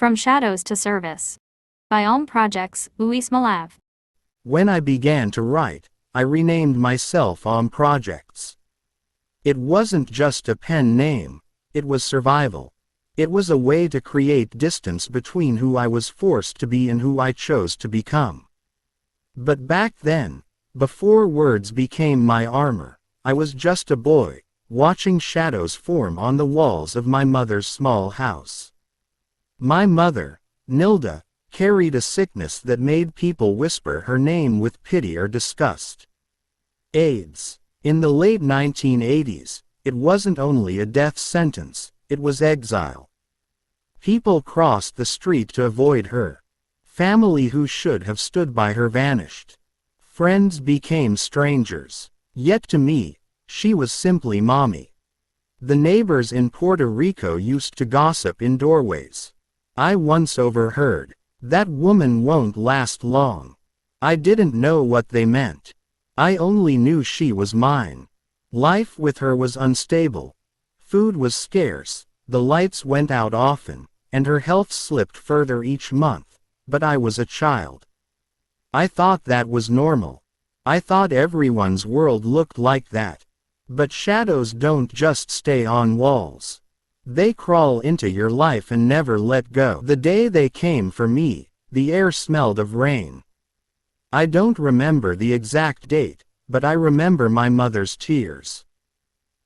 From Shadows to Service. By Alm Projects, Luis Malav. When I began to write, I renamed myself Alm Projects. It wasn't just a pen name, it was survival. It was a way to create distance between who I was forced to be and who I chose to become. But back then, before words became my armor, I was just a boy, watching shadows form on the walls of my mother's small house. My mother, Nilda, carried a sickness that made people whisper her name with pity or disgust. AIDS. In the late 1980s, it wasn't only a death sentence, it was exile. People crossed the street to avoid her. Family who should have stood by her vanished. Friends became strangers. Yet to me, she was simply mommy. The neighbors in Puerto Rico used to gossip in doorways. I once overheard, "That woman won't last long." I didn't know what they meant. I only knew she was mine. Life with her was unstable. Food was scarce, the lights went out often, and her health slipped further each month, but I was a child. I thought that was normal. I thought everyone's world looked like that. But shadows don't just stay on walls. They crawl into your life and never let go. The day they came for me, the air smelled of rain. I don't remember the exact date, but I remember my mother's tears.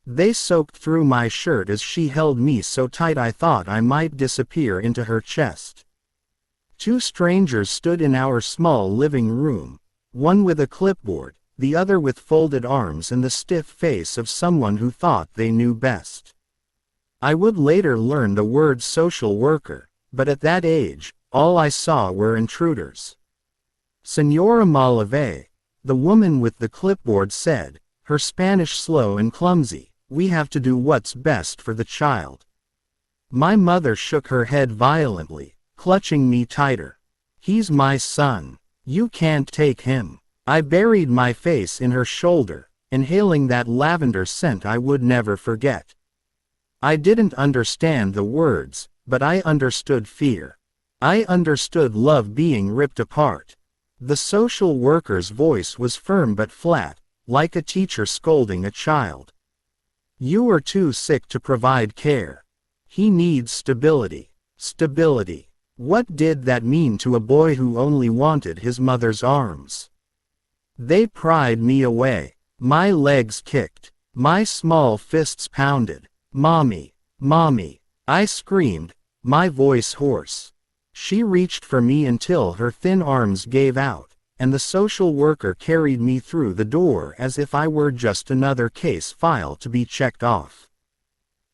They soaked through my shirt as she held me so tight I thought I might disappear into her chest. Two strangers stood in our small living room, one with a clipboard, the other with folded arms and the stiff face of someone who thought they knew best. I would later learn the word social worker, but at that age, all I saw were intruders. Señora Malave, the woman with the clipboard said, her Spanish slow and clumsy, "We have to do what's best for the child." My mother shook her head violently, clutching me tighter. "He's my son. You can't take him." I buried my face in her shoulder, inhaling that lavender scent I would never forget. I didn't understand the words, but I understood fear. I understood love being ripped apart. The social worker's voice was firm but flat, like a teacher scolding a child. "You are too sick to provide care. He needs stability." Stability. What did that mean to a boy who only wanted his mother's arms? They pried me away. My legs kicked. My small fists pounded. "Mommy! Mommy!" I screamed, my voice hoarse. She reached for me until her thin arms gave out, and the social worker carried me through the door as if I were just another case file to be checked off.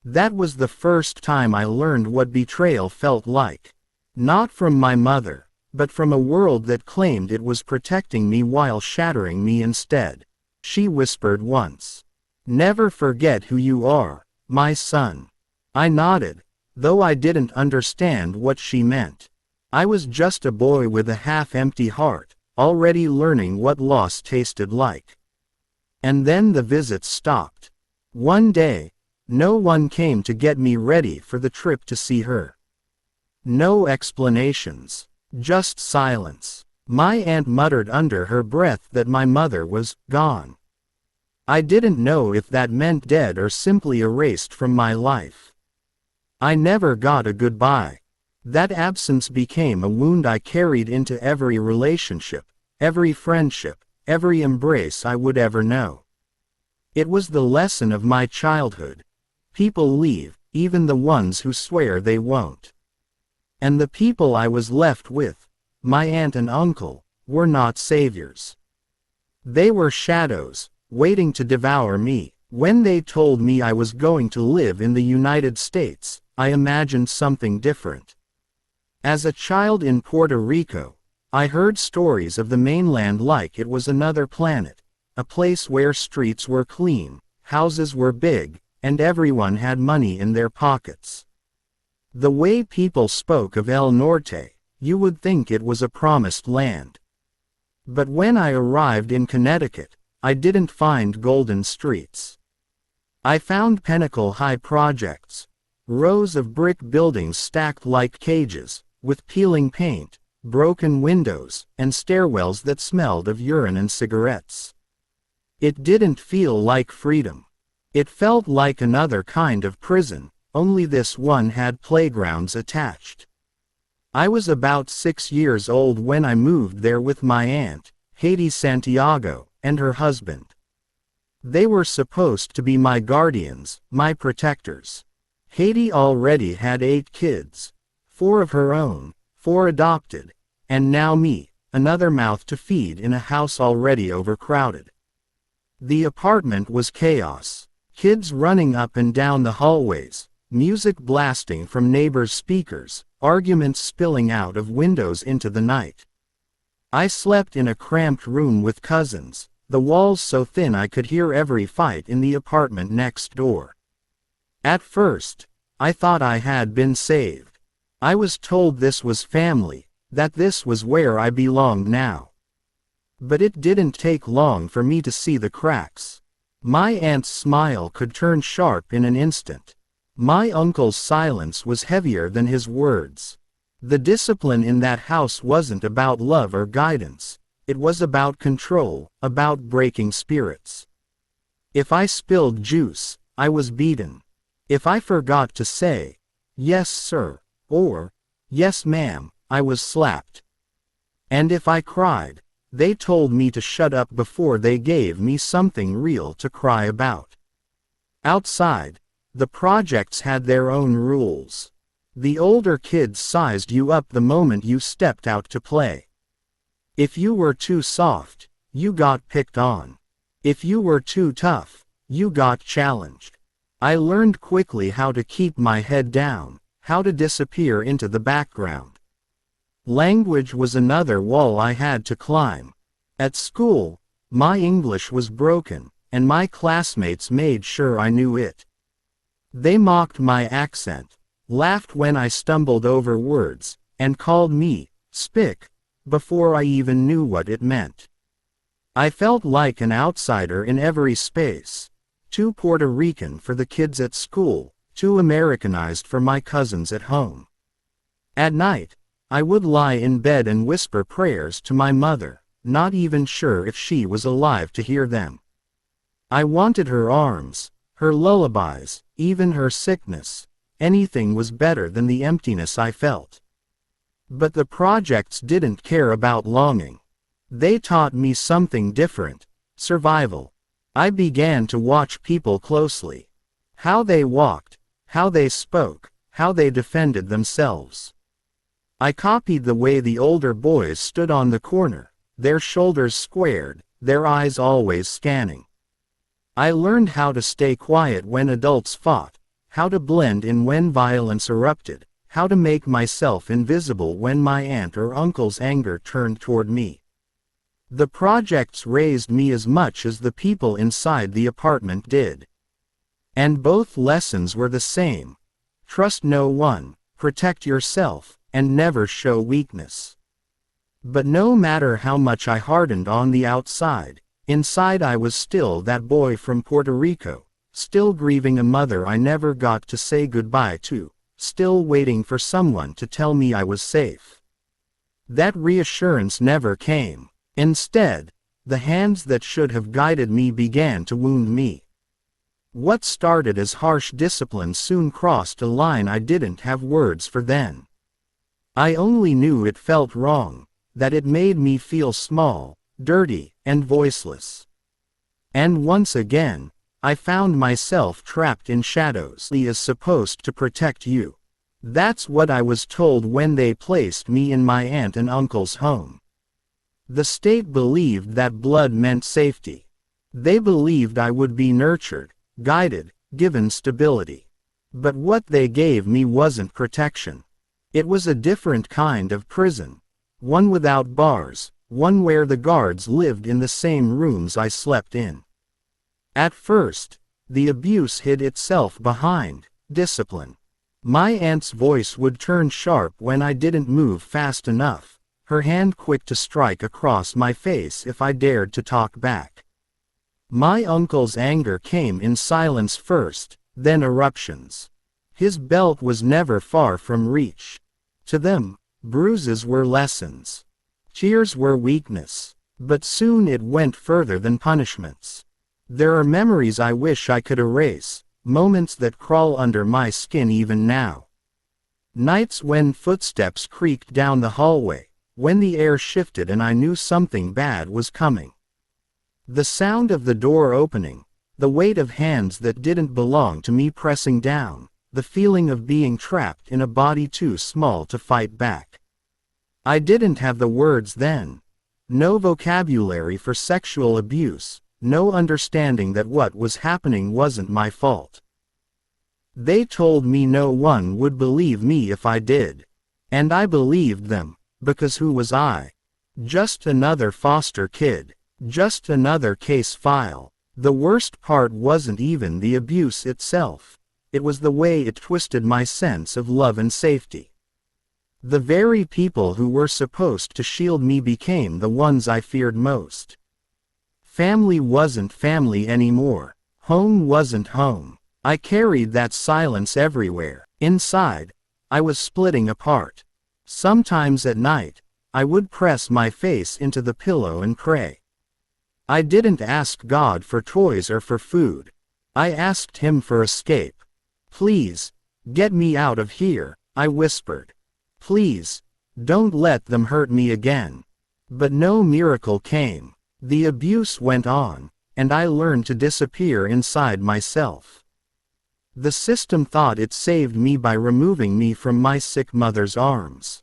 That was the first time I learned what betrayal felt like. Not from my mother, but from a world that claimed it was protecting me while shattering me instead. She whispered once, "Never forget who you are, my son." I nodded, though I didn't understand what she meant. I was just a boy with a half-empty heart, already learning what loss tasted like. And then the visits stopped. One day, no one came to get me ready for the trip to see her. No explanations, just silence. My aunt muttered under her breath that my mother was gone. I didn't know if that meant dead or simply erased from my life. I never got a goodbye. That absence became a wound I carried into every relationship, every friendship, every embrace I would ever know. It was the lesson of my childhood. People leave, even the ones who swear they won't. And the people I was left with, my aunt and uncle, were not saviors. They were shadows, waiting to devour me. When they told me I was going to live in the United States, I imagined something different. As a child in Puerto Rico, I heard stories of the mainland like it was another planet, a place where streets were clean, houses were big, and everyone had money in their pockets. The way people spoke of El Norte, you would think it was a promised land. But when I arrived in Connecticut, I didn't find golden streets. I found Pinnacle High projects, rows of brick buildings stacked like cages, with peeling paint, broken windows, and stairwells that smelled of urine and cigarettes. It didn't feel like freedom. It felt like another kind of prison, only this one had playgrounds attached. I was about 6 years old when I moved there with my aunt, Haiti Santiago, and her husband. They were supposed to be my guardians, my protectors. Haiti already had 8 kids, 4 of her own, 4 adopted, and now me, another mouth to feed in a house already overcrowded. The apartment was chaos. Kids running up and down the hallways, music blasting from neighbors' speakers, arguments spilling out of windows into the night. I slept in a cramped room with cousins, the walls so thin I could hear every fight in the apartment next door. At first, I thought I had been saved. I was told this was family, that this was where I belonged now. But it didn't take long for me to see the cracks. My aunt's smile could turn sharp in an instant. My uncle's silence was heavier than his words. The discipline in that house wasn't about love or guidance. It was about control, about breaking spirits. If I spilled juice, I was beaten. If I forgot to say, "Yes, sir," or "Yes, ma'am," I was slapped. And if I cried, they told me to shut up before they gave me something real to cry about. Outside, the projects had their own rules. The older kids sized you up the moment you stepped out to play. If you were too soft, you got picked on. If you were too tough, you got challenged. I learned quickly how to keep my head down, how to disappear into the background. Language was another wall I had to climb. At school, my English was broken, and my classmates made sure I knew it. They mocked my accent, laughed when I stumbled over words, and called me spick before I even knew what it meant. I felt like an outsider in every space, too Puerto Rican for the kids at school, too Americanized for my cousins at home. At night, I would lie in bed and whisper prayers to my mother, not even sure if she was alive to hear them. I wanted her arms, her lullabies, even her sickness. Anything was better than the emptiness I felt. But the projects didn't care about longing. They taught me something different: survival. I began to watch people closely. How they walked, how they spoke, how they defended themselves. I copied the way the older boys stood on the corner, their shoulders squared, their eyes always scanning. I learned how to stay quiet when adults fought, how to blend in when violence erupted, how to make myself invisible when my aunt or uncle's anger turned toward me. The projects raised me as much as the people inside the apartment did. And both lessons were the same: trust no one, protect yourself, and never show weakness. But no matter how much I hardened on the outside, inside I was still that boy from Puerto Rico, still grieving a mother I never got to say goodbye to, still waiting for someone to tell me I was safe. That reassurance never came. Instead, the hands that should have guided me began to wound me. What started as harsh discipline soon crossed a line I didn't have words for then. I only knew it felt wrong, that it made me feel small, dirty, and voiceless. And once again, I found myself trapped in shadows. He is supposed to protect you. That's what I was told when they placed me in my aunt and uncle's home. The state believed that blood meant safety. They believed I would be nurtured, guided, given stability. But what they gave me wasn't protection. It was a different kind of prison. One without bars, one where the guards lived in the same rooms I slept in. At first, the abuse hid itself behind discipline. My aunt's voice would turn sharp when I didn't move fast enough, her hand quick to strike across my face if I dared to talk back. My uncle's anger came in silence first, then eruptions. His belt was never far from reach. To them, Bruises were lessons. Tears were weakness. But soon it went further than punishments. There are memories I wish I could erase, moments that crawl under my skin even now. Nights when footsteps creaked down the hallway, when the air shifted and I knew something bad was coming. The sound of the door opening, the weight of hands that didn't belong to me pressing down, the feeling of being trapped in a body too small to fight back. I didn't have the words then. No vocabulary for sexual abuse, no understanding that what was happening wasn't my fault. They told me no one would believe me if I did. And I believed them, because who was I? Just another foster kid. Just another case file. The worst part wasn't even the abuse itself. It was the way it twisted my sense of love and safety. The very people who were supposed to shield me became the ones I feared most. Family wasn't family anymore. Home wasn't home. I carried that silence everywhere. Inside, I was splitting apart. Sometimes at night, I would press my face into the pillow and pray. I didn't ask God for toys or for food. I asked Him for escape. Please, get me out of here, I whispered. Please, don't let them hurt me again. But no miracle came. The abuse went on, and I learned to disappear inside myself. The system thought it saved me by removing me from my sick mother's arms.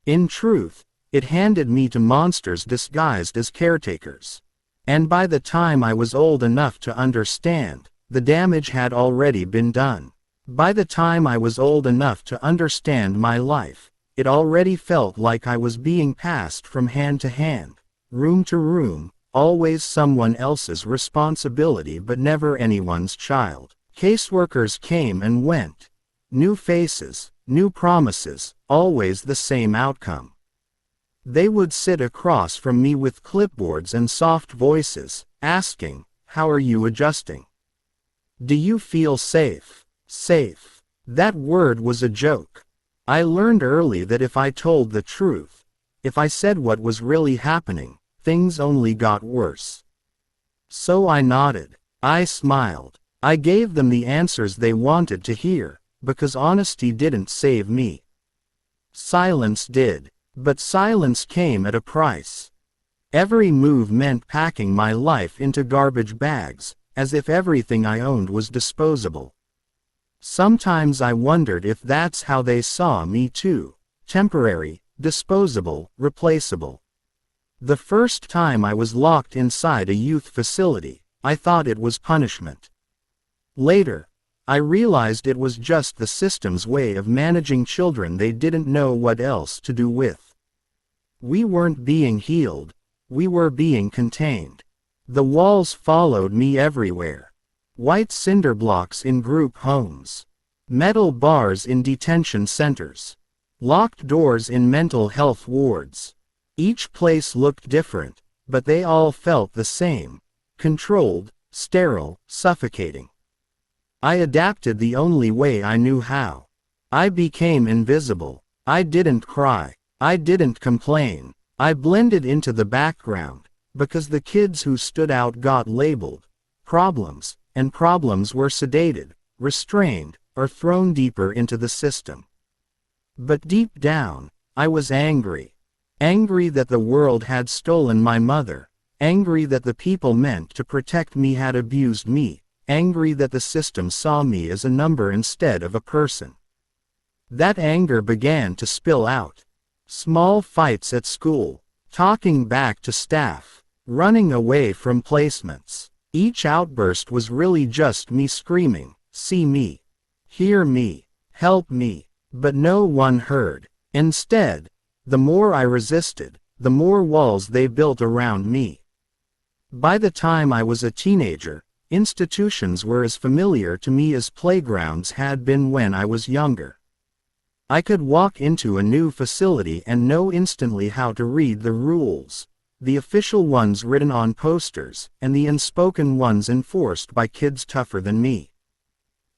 In truth, it handed me to monsters disguised as caretakers. And by the time I was old enough to understand, the damage had already been done. By the time I was old enough to understand my life, it already felt like I was being passed from hand to hand, room to room, always someone else's responsibility but never anyone's child. Caseworkers came and went. New faces, new promises, always the same outcome. They would sit across from me with clipboards and soft voices, asking, "How are you adjusting? Do you feel safe?" Safe. That word was a joke. I learned early that if I told the truth, if I said what was really happening, things only got worse. So I nodded. I smiled. I gave them the answers they wanted to hear, because honesty didn't save me. Silence did. But silence came at a price. Every move meant packing my life into garbage bags, as if everything I owned was disposable. Sometimes I wondered if that's how they saw me too. Temporary, disposable, replaceable. The first time I was locked inside a youth facility, I thought it was punishment. Later, I realized it was just the system's way of managing children they didn't know what else to do with. We weren't being healed, we were being contained. The walls followed me everywhere. White cinder blocks in group homes. Metal bars in detention centers. Locked doors in mental health wards. Each place looked different, but they all felt the same. Controlled, sterile, suffocating. I adapted the only way I knew how. I became invisible. I didn't cry. I didn't complain. I blended into the background, because the kids who stood out got labeled problems, and problems were sedated, restrained, or thrown deeper into the system. But deep down, I was angry. Angry that the world had stolen my mother. Angry that the people meant to protect me had abused me. Angry that the system saw me as a number instead of a person. That anger began to spill out. Small fights at school, talking back to staff, running away from placements. Each outburst was really just me screaming, "See me. Hear me. Help me." But no one heard. Instead, the more I resisted, the more walls they built around me. By the time I was a teenager, institutions were as familiar to me as playgrounds had been when I was younger. I could walk into a new facility and know instantly how to read the rules, the official ones written on posters, and the unspoken ones enforced by kids tougher than me.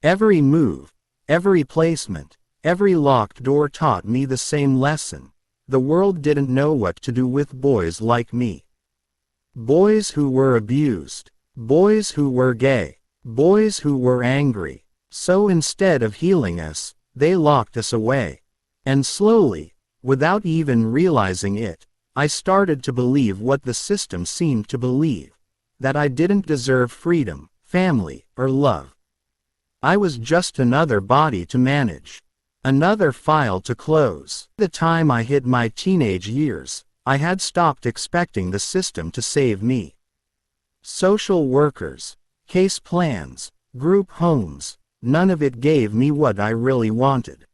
Every move, every placement, Every locked door taught me the same lesson. The world didn't know what to do with boys like me. Boys who were abused. Boys who were gay. Boys who were angry. So instead of healing us, they locked us away. And slowly, without even realizing it, I started to believe what the system seemed to believe. That I didn't deserve freedom, family, or love. I was just another body to manage. Another file to close. By the time I hit my teenage years, I had stopped expecting the system to save me. Social workers, case plans, group homes, none of it gave me what I really wanted.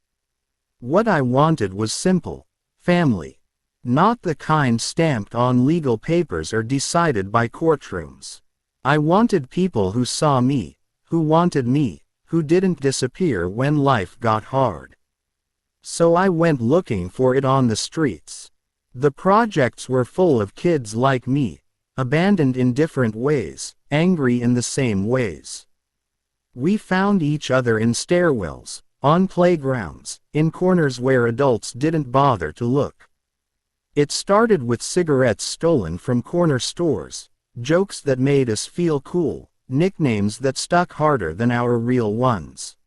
What I wanted was simple: family. Not the kind stamped on legal papers or decided by courtrooms. I wanted people who saw me, who wanted me, who didn't disappear when life got hard. So I went looking for it on the streets. The projects were full of kids like me, abandoned in different ways, angry in the same ways. We found each other in stairwells, on playgrounds, in corners where adults didn't bother to look. It started with cigarettes stolen from corner stores, jokes that made us feel cool, nicknames that stuck harder than our real ones.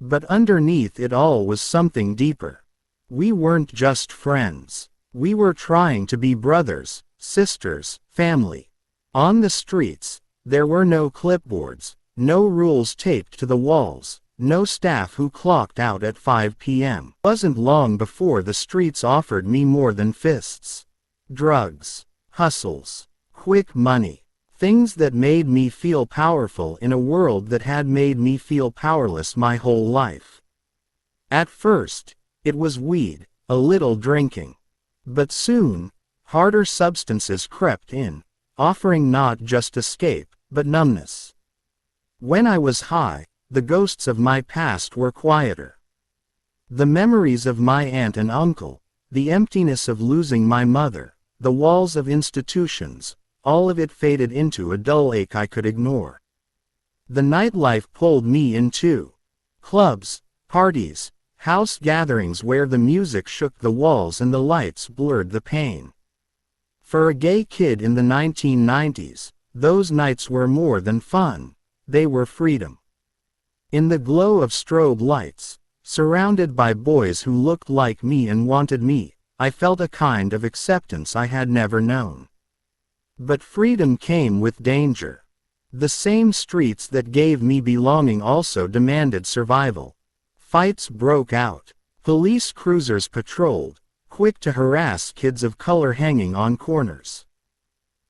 But underneath it all was something deeper. We weren't just friends. We were trying to be brothers, sisters, family. On the streets, there were no clipboards, no rules taped to the walls, no staff who clocked out at 5 p.m. It wasn't long before the streets offered me more than fists. Drugs, hustles, quick money, things that made me feel powerful in a world that had made me feel powerless my whole life. At first, it was weed, a little drinking. But soon, harder substances crept in, offering not just escape, but numbness. When I was high, the ghosts of my past were quieter. The memories of my aunt and uncle, the emptiness of losing my mother, the walls of institutions, all of it faded into a dull ache I could ignore. The nightlife pulled me in too. Clubs, parties, house gatherings where the music shook the walls and the lights blurred the pain. For a gay kid in the 1990s, those nights were more than fun, they were freedom. In the glow of strobe lights, surrounded by boys who looked like me and wanted me, I felt a kind of acceptance I had never known. But freedom came with danger. The same streets that gave me belonging also demanded survival. Fights broke out. Police cruisers patrolled, quick to harass kids of color hanging on corners.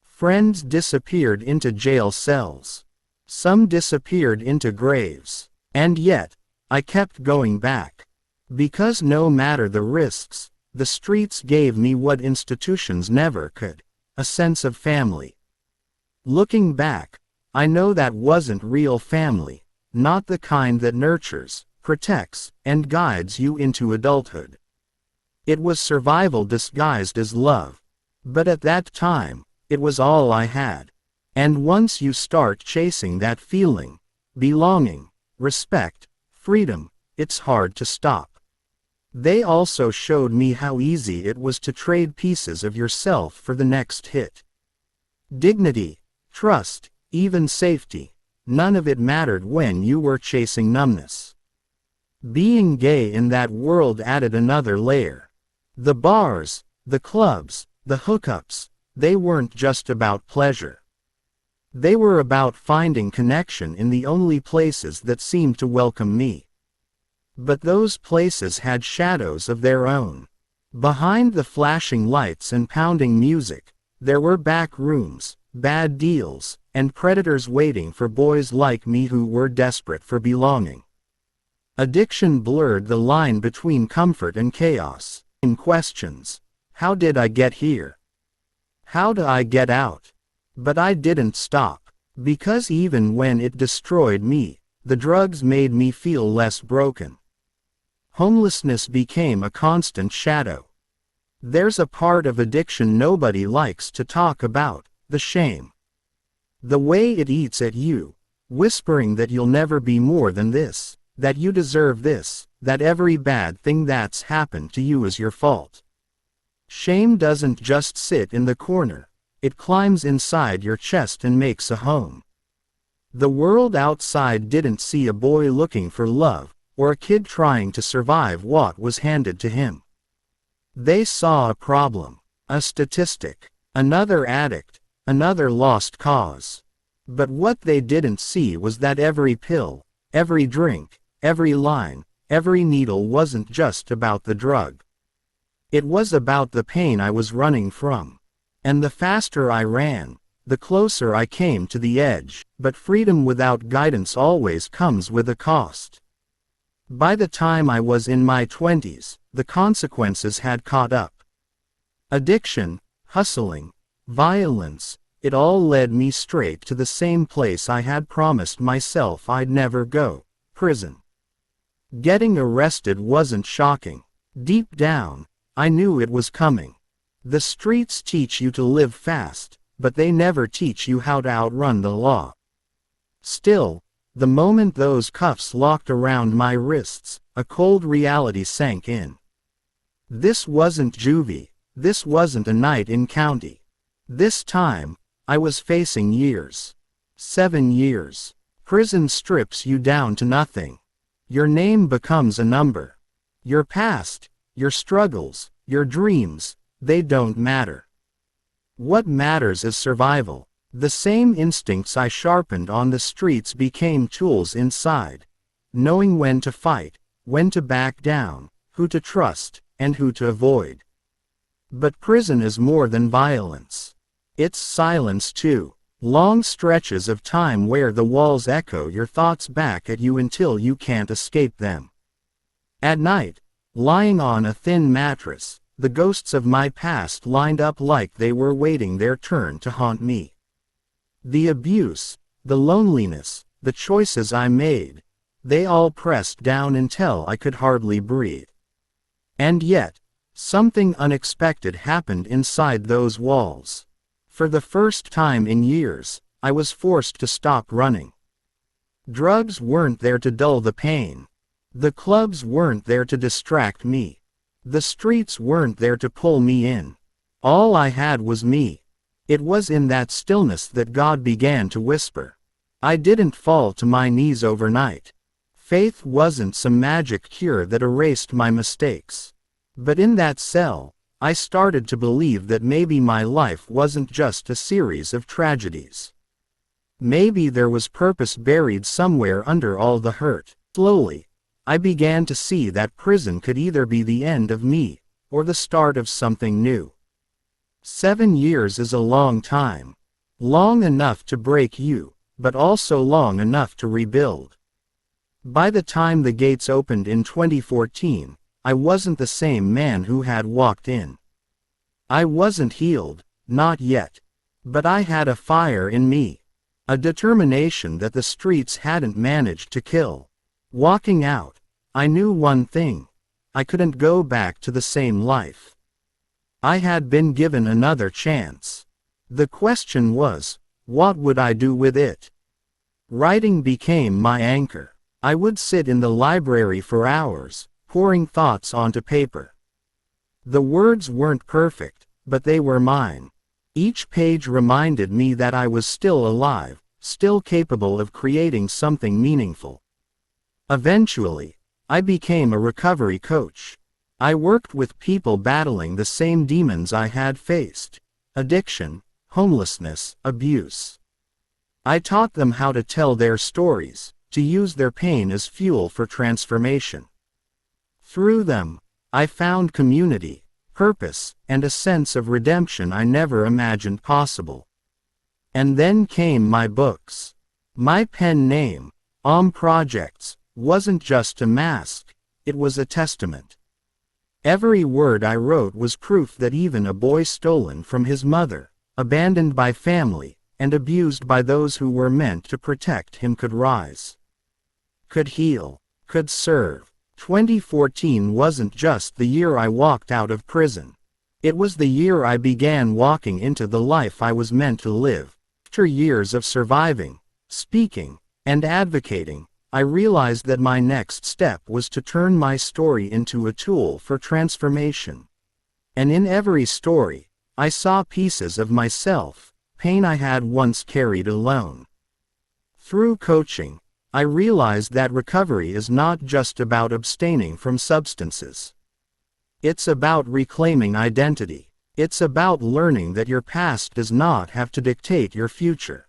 Friends disappeared into jail cells. Some disappeared into graves. And yet, I kept going back. Because no matter the risks, the streets gave me what institutions never could: a sense of family. Looking back, I know that wasn't real family, not the kind that nurtures, protects, and guides you into adulthood. It was survival disguised as love. But at that time, it was all I had. And once you start chasing that feeling, belonging, respect, freedom, it's hard to stop. They also showed me how easy it was to trade pieces of yourself for the next hit. Dignity, trust, even safety, none of it mattered when you were chasing numbness. Being gay in that world added another layer. The bars, the clubs, the hookups, they weren't just about pleasure. They were about finding connection in the only places that seemed to welcome me. But those places had shadows of their own. Behind the flashing lights and pounding music, there were back rooms, bad deals, and predators waiting for boys like me who were desperate for belonging. Addiction blurred the line between comfort and chaos. In questions: how did I get here? How do I get out? But I didn't stop. Because even when it destroyed me, the drugs made me feel less broken. Homelessness became a constant shadow. There's a part of addiction nobody likes to talk about: the shame. The way it eats at you, whispering that you'll never be more than this, that you deserve this, that every bad thing that's happened to you is your fault. Shame doesn't just sit in the corner, it climbs inside your chest and makes a home. The world outside didn't see a boy looking for love, or a kid trying to survive what was handed to him. They saw a problem, a statistic, another addict, another lost cause. But what they didn't see was that every pill, every drink, every line, every needle wasn't just about the drug. It was about the pain I was running from. And the faster I ran, the closer I came to the edge. But freedom without guidance always comes with a cost. By the time I was in my 20s, the consequences had caught up. Addiction, hustling, violence, it all led me straight to the same place I had promised myself I'd never go: prison. Getting arrested wasn't shocking. Deep down, I knew it was coming. The streets teach you to live fast, but they never teach you how to outrun the law. Still, the moment those cuffs locked around my wrists, a cold reality sank in. This wasn't juvie, this wasn't a night in county. This time, I was facing years. 7 years. Prison strips you down to nothing. Your name becomes a number. Your past, your struggles, your dreams, they don't matter. What matters is survival. The same instincts I sharpened on the streets became tools inside. Knowing when to fight, when to back down, who to trust, and who to avoid. But prison is more than violence. It's silence too. Long stretches of time where the walls echo your thoughts back at you until you can't escape them. At night, lying on a thin mattress, the ghosts of my past lined up like they were waiting their turn to haunt me. The abuse, the loneliness, the choices I made, they all pressed down until I could hardly breathe. And yet, something unexpected happened inside those walls. For the first time in years, I was forced to stop running. Drugs weren't there to dull the pain. The clubs weren't there to distract me. The streets weren't there to pull me in. All I had was me. It was in that stillness that God began to whisper. I didn't fall to my knees overnight. Faith wasn't some magic cure that erased my mistakes. But in that cell, I started to believe that maybe my life wasn't just a series of tragedies. Maybe there was purpose buried somewhere under all the hurt. Slowly, I began to see that prison could either be the end of me, or the start of something new. 7 years is a long time. Long enough to break you, but also long enough to rebuild. By the time the gates opened in 2014, I wasn't the same man who had walked in. I wasn't healed, not yet. But I had a fire in me. A determination that the streets hadn't managed to kill. Walking out, I knew one thing. I couldn't go back to the same life. I had been given another chance. The question was, what would I do with it? Writing became my anchor. I would sit in the library for hours, pouring thoughts onto paper. The words weren't perfect, but they were mine. Each page reminded me that I was still alive, still capable of creating something meaningful. Eventually, I became a recovery coach. I worked with people battling the same demons I had faced: addiction, homelessness, abuse. I taught them how to tell their stories, to use their pain as fuel for transformation. Through them, I found community, purpose, and a sense of redemption I never imagined possible. And then came my books. My pen name, Projects, wasn't just a mask, it was a testament. Every word I wrote was proof that even a boy stolen from his mother, abandoned by family, and abused by those who were meant to protect him could rise. Could heal, could serve. 2014 wasn't just the year I walked out of prison. It was the year I began walking into the life I was meant to live. After years of surviving, speaking, and advocating, I realized that my next step was to turn my story into a tool for transformation. And in every story, I saw pieces of myself, pain I had once carried alone. Through coaching, I realized that recovery is not just about abstaining from substances. It's about reclaiming identity. It's about learning that your past does not have to dictate your future.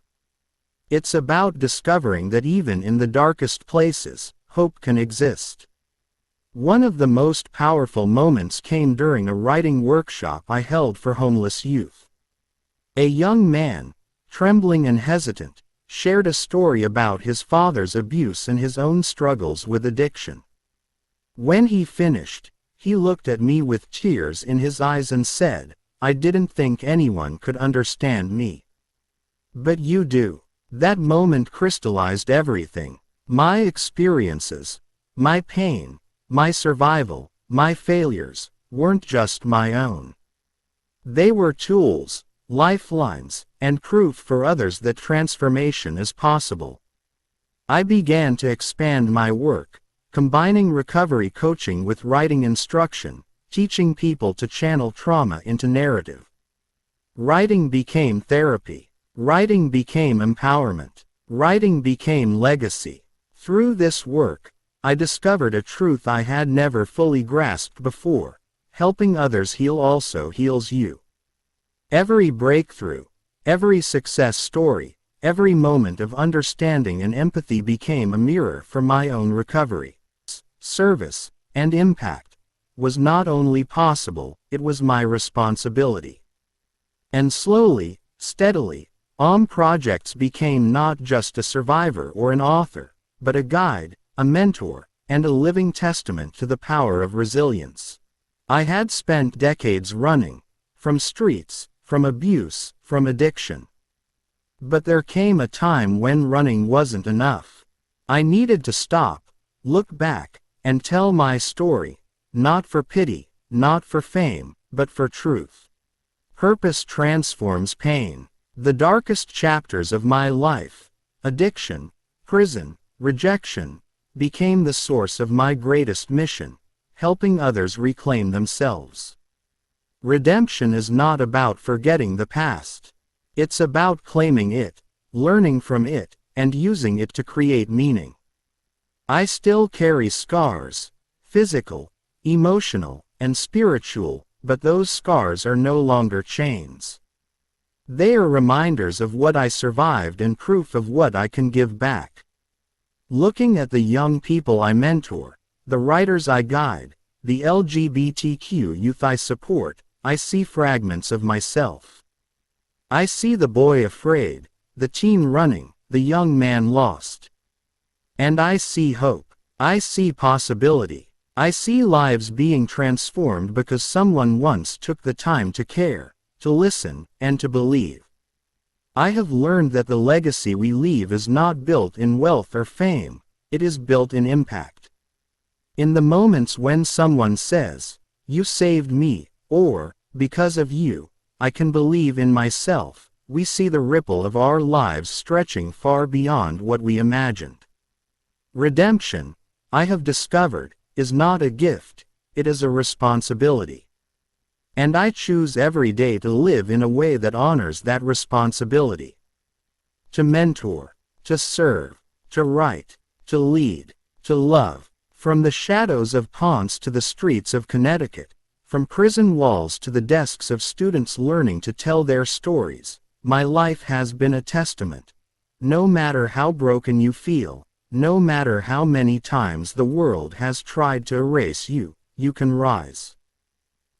It's about discovering that even in the darkest places, hope can exist. One of the most powerful moments came during a writing workshop I held for homeless youth. A young man, trembling and hesitant, shared a story about his father's abuse and his own struggles with addiction. When he finished, he looked at me with tears in his eyes and said, "I didn't think anyone could understand me. But you do." That moment crystallized everything. My experiences, my pain, my survival, my failures, weren't just my own. They were tools, lifelines, and proof for others that transformation is possible. I began to expand my work, combining recovery coaching with writing instruction, teaching people to channel trauma into narrative. Writing became therapy. Writing became empowerment. Writing became legacy. Through this work, I discovered a truth I had never fully grasped before: helping others heal also heals you. Every breakthrough, every success story, every moment of understanding and empathy became a mirror for my own recovery. Service and impact was not only possible, it was my responsibility. And slowly, steadily, Projects became not just a survivor or an author, but a guide, a mentor, and a living testament to the power of resilience. I had spent decades running, from streets, from abuse, from addiction. But there came a time when running wasn't enough. I needed to stop, look back, and tell my story, not for pity, not for fame, but for truth. Purpose transforms pain. The darkest chapters of my life, addiction, prison, rejection, became the source of my greatest mission: helping others reclaim themselves. Redemption is not about forgetting the past. It's about claiming it, learning from it, and using it to create meaning. I still carry scars, physical, emotional, and spiritual, but those scars are no longer chains. They are reminders of what I survived and proof of what I can give back. Looking at the young people I mentor, the writers I guide, the LGBTQ youth I support, I see fragments of myself. I see the boy afraid, the teen running, the young man lost. And I see hope. I see possibility. I see lives being transformed because someone once took the time to care, to listen, and to believe. I have learned that the legacy we leave is not built in wealth or fame, it is built in impact. In the moments when someone says, "You saved me," or, "Because of you, I can believe in myself," we see the ripple of our lives stretching far beyond what we imagined. Redemption, I have discovered, is not a gift, it is a responsibility. And I choose every day to live in a way that honors that responsibility. To mentor, to serve, to write, to lead, to love. From the shadows of Ponce to the streets of Connecticut, from prison walls to the desks of students learning to tell their stories, my life has been a testament. No matter how broken you feel, no matter how many times the world has tried to erase you, you can rise.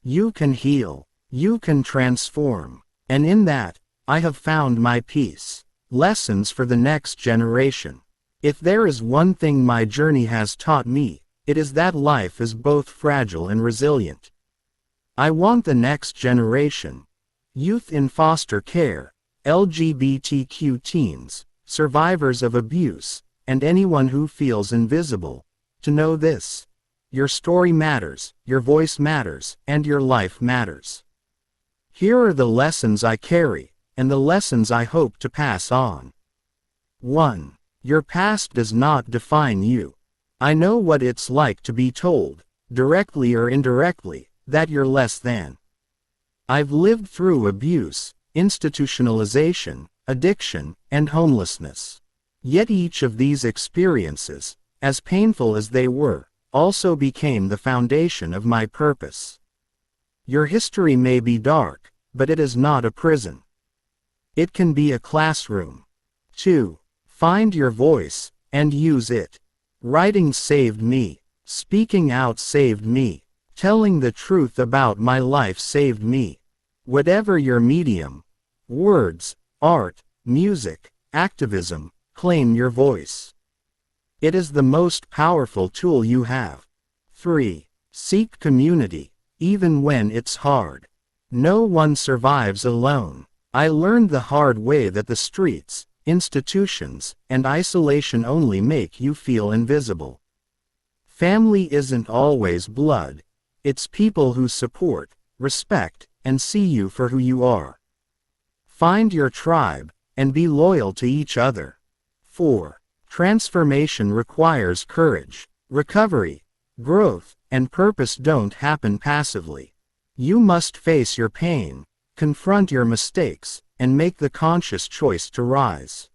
You can heal, you can transform, and in that, I have found my peace. Lessons for the next generation. If there is one thing my journey has taught me, it is that life is both fragile and resilient. I want the next generation, youth in foster care, LGBTQ teens, survivors of abuse, and anyone who feels invisible, to know this: your story matters, your voice matters, and your life matters. Here are the lessons I carry, and the lessons I hope to pass on. 1. Your past does not define you. I know what it's like to be told, directly or indirectly, that you're less than. I've lived through abuse, institutionalization, addiction, and homelessness. Yet each of these experiences, as painful as they were, also became the foundation of my purpose. Your history may be dark, but it is not a prison. It can be a classroom. 2. Find your voice, and use it. Writing saved me. Speaking out saved me. Telling the truth about my life saved me. Whatever your medium, words, art, music, activism, claim your voice. It is the most powerful tool you have. 3. Seek community, even when it's hard. No one survives alone. I learned the hard way that the streets, institutions, and isolation only make you feel invisible. Family isn't always blood. It's people who support, respect, and see you for who you are. Find your tribe, and be loyal to each other. 4. Transformation requires courage. Recovery, growth, and purpose don't happen passively. You must face your pain, confront your mistakes, and make the conscious choice to rise.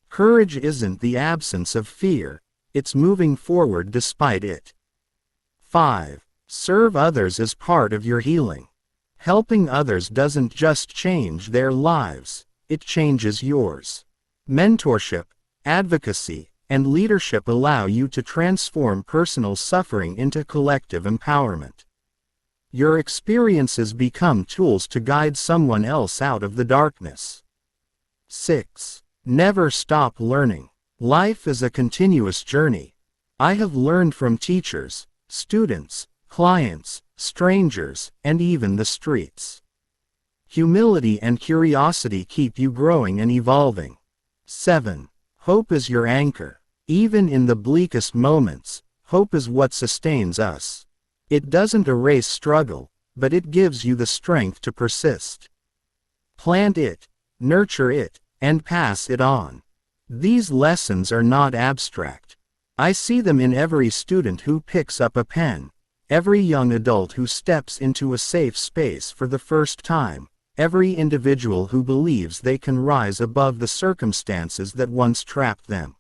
Courage isn't the absence of fear, it's moving forward despite it. 5. Serve others as part of your healing. Helping others doesn't just change their lives, it changes yours. Mentorship, advocacy, and leadership allow you to transform personal suffering into collective empowerment. Your experiences become tools to guide someone else out of the darkness. 6. Never stop learning. Life is a continuous journey. I have learned from teachers, students, clients, strangers, and even the streets. Humility and curiosity keep you growing and evolving. 7. Hope is your anchor. Even in the bleakest moments, hope is what sustains us. It doesn't erase struggle, but it gives you the strength to persist. Plant it, nurture it, and pass it on. These lessons are not abstract. I see them in every student who picks up a pen, every young adult who steps into a safe space for the first time, every individual who believes they can rise above the circumstances that once trapped them.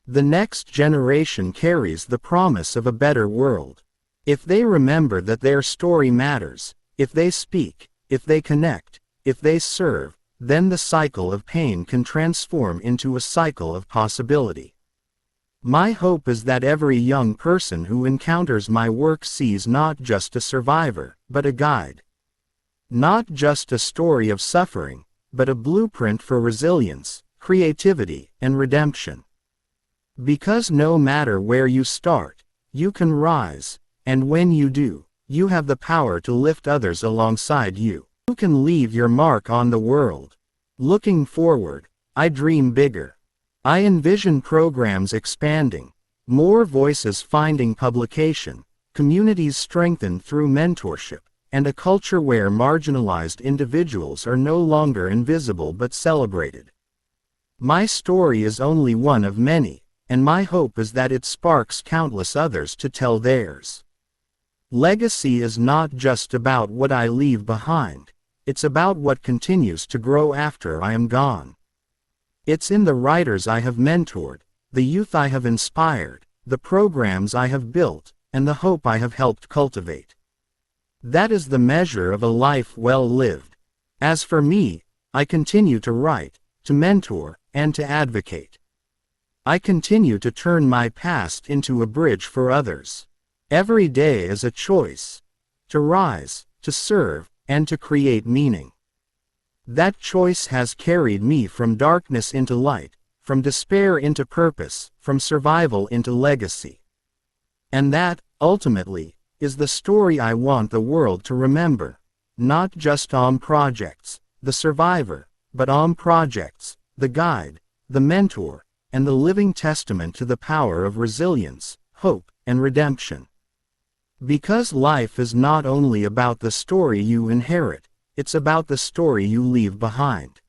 The next generation carries the promise of a better world. If they remember that their story matters, if they speak, if they connect, if they serve, then the cycle of pain can transform into a cycle of possibility. My hope is that every young person who encounters my work sees not just a survivor, but a guide. Not just a story of suffering, but a blueprint for resilience, creativity, and redemption. Because no matter where you start, you can rise, and when you do, you have the power to lift others alongside you. You can leave your mark on the world. Looking forward, I dream bigger. I envision programs expanding, more voices finding publication, communities strengthened through mentorship, and a culture where marginalized individuals are no longer invisible but celebrated. My story is only one of many, and my hope is that it sparks countless others to tell theirs. Legacy is not just about what I leave behind, it's about what continues to grow after I am gone. It's in the writers I have mentored, the youth I have inspired, the programs I have built, and the hope I have helped cultivate. That is the measure of a life well lived. As for me, I continue to write, to mentor, and to advocate. I continue to turn my past into a bridge for others. Every day is a choice. To rise, to serve, and to create meaning. That choice has carried me from darkness into light, from despair into purpose, from survival into legacy. And that, ultimately, is the story I want the world to remember. Not just OM Projects, the survivor, but OM Projects, the guide, the mentor, and the living testament to the power of resilience, hope, and redemption. Because life is not only about the story you inherit, it's about the story you leave behind.